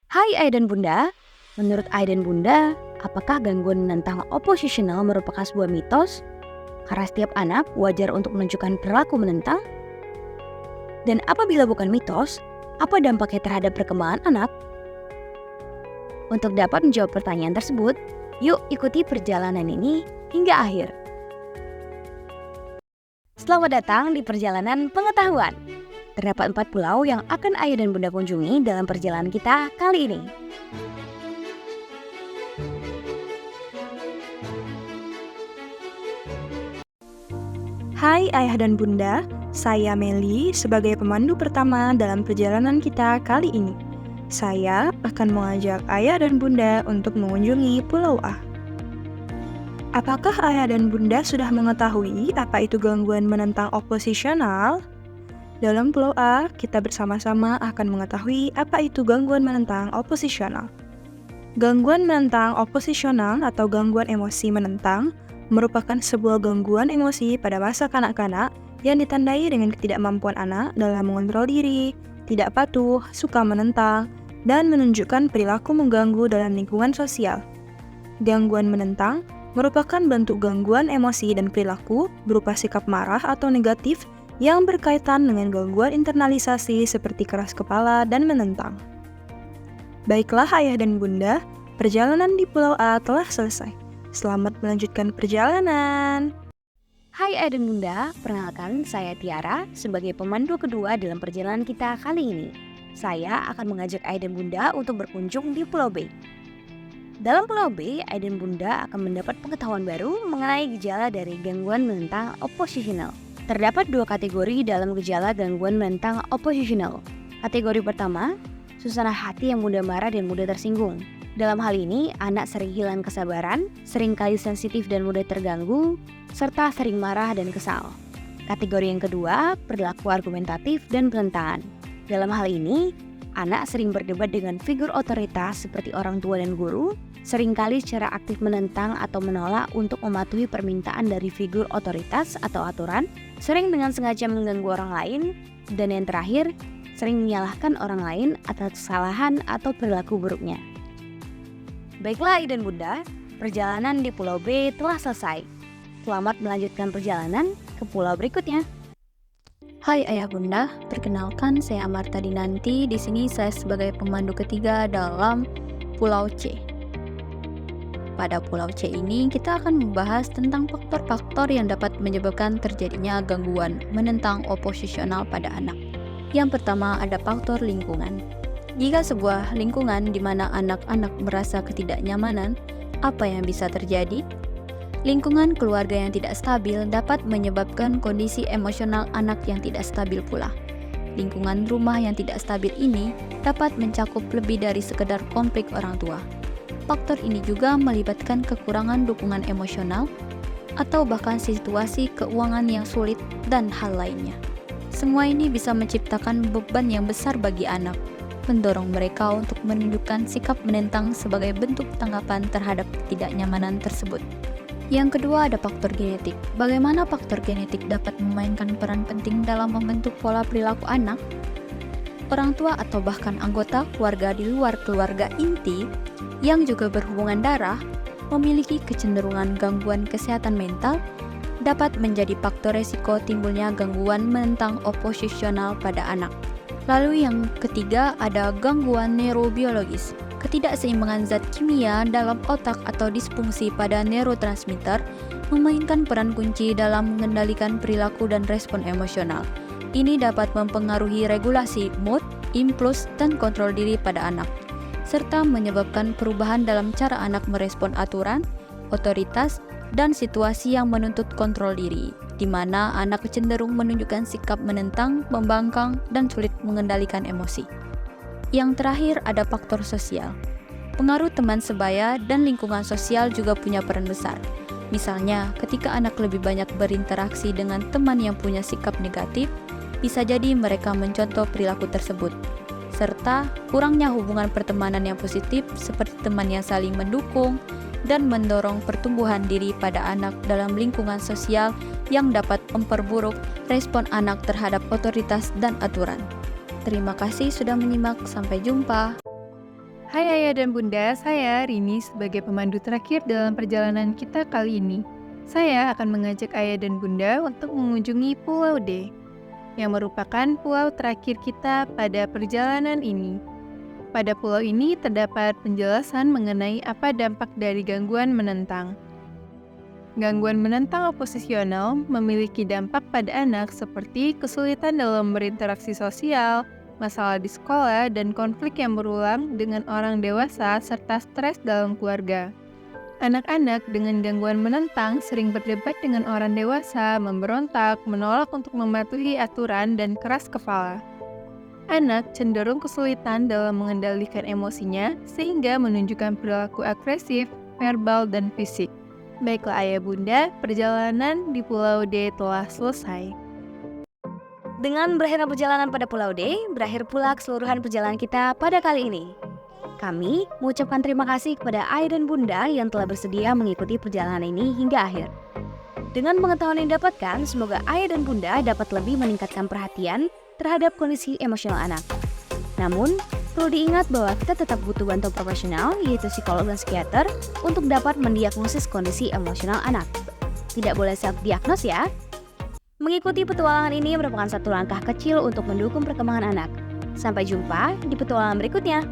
Hai Ayah dan Bunda, menurut Ayah dan Bunda, apakah gangguan menentang oposisional merupakan sebuah mitos? Karena setiap anak wajar untuk menunjukkan perilaku menentang? Dan apabila bukan mitos, apa dampaknya terhadap perkembangan anak? Untuk dapat menjawab pertanyaan tersebut, yuk ikuti perjalanan ini hingga akhir. Selamat datang di Perjalanan Pengetahuan. Terdapat 4 pulau yang akan Ayah dan Bunda kunjungi dalam perjalanan kita kali ini. Hai Ayah dan Bunda, saya Meli sebagai pemandu pertama dalam perjalanan kita kali ini. Saya akan mengajak Ayah dan Bunda untuk mengunjungi Pulau A. Apakah Ayah dan Bunda sudah mengetahui apa itu gangguan menentang oposisional? Dalam Pulau A, kita bersama-sama akan mengetahui apa itu gangguan menentang oposisional. Gangguan menentang oposisional atau gangguan emosi menentang merupakan sebuah gangguan emosi pada masa kanak-kanak yang ditandai dengan ketidakmampuan anak dalam mengontrol diri, tidak patuh, suka menentang, dan menunjukkan perilaku mengganggu dalam lingkungan sosial. Gangguan menentang merupakan bentuk gangguan emosi dan perilaku berupa sikap marah atau negatif yang berkaitan dengan gangguan internalisasi seperti keras kepala dan menentang. Baiklah Ayah dan Bunda, perjalanan di Pulau A telah selesai. Selamat melanjutkan perjalanan. Hai Ayah dan Bunda, perkenalkan saya Tiara sebagai pemandu kedua dalam perjalanan kita kali ini. Saya akan mengajak Ayah dan Bunda untuk berkunjung di Pulau B. Dalam Pulau B, Ayah dan Bunda akan mendapat pengetahuan baru mengenai gejala dari gangguan menentang oposisional. Terdapat 2 kategori dalam gejala gangguan menentang oposisional. Kategori pertama, suasana hati yang mudah marah dan mudah tersinggung. Dalam hal ini, anak sering hilang kesabaran, seringkali sensitif dan mudah terganggu, serta sering marah dan kesal. Kategori yang kedua, perilaku argumentatif dan penentangan. Dalam hal ini, anak sering berdebat dengan figur otoritas seperti orang tua dan guru, seringkali secara aktif menentang atau menolak untuk mematuhi permintaan dari figur otoritas atau aturan, sering dengan sengaja mengganggu orang lain, dan yang terakhir, sering menyalahkan orang lain atas kesalahan atau perilaku buruknya. Baiklah Ayah dan Bunda, perjalanan di Pulau B telah selesai. Selamat melanjutkan perjalanan ke pulau berikutnya. Hai Ayah Bunda, perkenalkan saya Amarta Dinanti. Di sini saya sebagai pemandu ketiga dalam Pulau C. Pada Pulau C ini kita akan membahas tentang faktor-faktor yang dapat menyebabkan terjadinya gangguan menentang oposisional pada anak. Yang pertama ada faktor lingkungan. Jika sebuah lingkungan di mana anak-anak merasa ketidaknyamanan, apa yang bisa terjadi? Lingkungan keluarga yang tidak stabil dapat menyebabkan kondisi emosional anak yang tidak stabil pula. Lingkungan rumah yang tidak stabil ini dapat mencakup lebih dari sekedar konflik orang tua. Faktor ini juga melibatkan kekurangan dukungan emosional atau bahkan situasi keuangan yang sulit dan hal lainnya. Semua ini bisa menciptakan beban yang besar bagi anak, mendorong mereka untuk menunjukkan sikap menentang sebagai bentuk tanggapan terhadap ketidaknyamanan tersebut. Yang kedua ada faktor genetik. Bagaimana faktor genetik dapat memainkan peran penting dalam membentuk pola perilaku anak? Orang tua atau bahkan anggota keluarga di luar keluarga inti yang juga berhubungan darah memiliki kecenderungan gangguan kesehatan mental dapat menjadi faktor resiko timbulnya gangguan menentang oposisional pada anak. Lalu yang ketiga ada gangguan neurobiologis. Ketidakseimbangan zat kimia dalam otak atau disfungsi pada neurotransmitter memainkan peran kunci dalam mengendalikan perilaku dan respon emosional. Ini dapat mempengaruhi regulasi mood, impuls, dan kontrol diri pada anak, serta menyebabkan perubahan dalam cara anak merespon aturan, otoritas, dan situasi yang menuntut kontrol diri, di mana anak cenderung menunjukkan sikap menentang, membangkang, dan sulit mengendalikan emosi. Yang terakhir ada faktor sosial. Pengaruh teman sebaya dan lingkungan sosial juga punya peran besar. Misalnya, ketika anak lebih banyak berinteraksi dengan teman yang punya sikap negatif, bisa jadi mereka mencontoh perilaku tersebut. Serta kurangnya hubungan pertemanan yang positif seperti teman yang saling mendukung dan mendorong pertumbuhan diri pada anak dalam lingkungan sosial yang dapat memperburuk respon anak terhadap otoritas dan aturan. Terima kasih sudah menyimak, sampai jumpa. Hai Ayah dan Bunda, saya Rini sebagai pemandu terakhir dalam perjalanan kita kali ini. Saya akan mengajak Ayah dan Bunda untuk mengunjungi Pulau D, yang merupakan pulau terakhir kita pada perjalanan ini. Pada pulau ini terdapat penjelasan mengenai apa dampak dari gangguan menentang. Gangguan menentang oposisional memiliki dampak pada anak seperti kesulitan dalam berinteraksi sosial, masalah di sekolah, dan konflik yang berulang dengan orang dewasa serta stres dalam keluarga. Anak-anak dengan gangguan menentang sering berdebat dengan orang dewasa, memberontak, menolak untuk mematuhi aturan, dan keras kepala. Anak cenderung kesulitan dalam mengendalikan emosinya sehingga menunjukkan perilaku agresif, verbal, dan fisik. Baiklah Ayah Bunda, perjalanan di Pulau D telah selesai. Dengan berakhirnya perjalanan pada Pulau D, berakhir pula keseluruhan perjalanan kita pada kali ini. Kami mengucapkan terima kasih kepada Ayah dan Bunda yang telah bersedia mengikuti perjalanan ini hingga akhir. Dengan pengetahuan yang didapatkan, semoga Ayah dan Bunda dapat lebih meningkatkan perhatian terhadap kondisi emosional anak. Namun, perlu diingat bahwa kita tetap butuh bantuan profesional, yaitu psikolog dan psikiater, untuk dapat mendiagnosis kondisi emosional anak. Tidak boleh self-diagnose ya. Mengikuti petualangan ini merupakan satu langkah kecil untuk mendukung perkembangan anak. Sampai jumpa di petualangan berikutnya.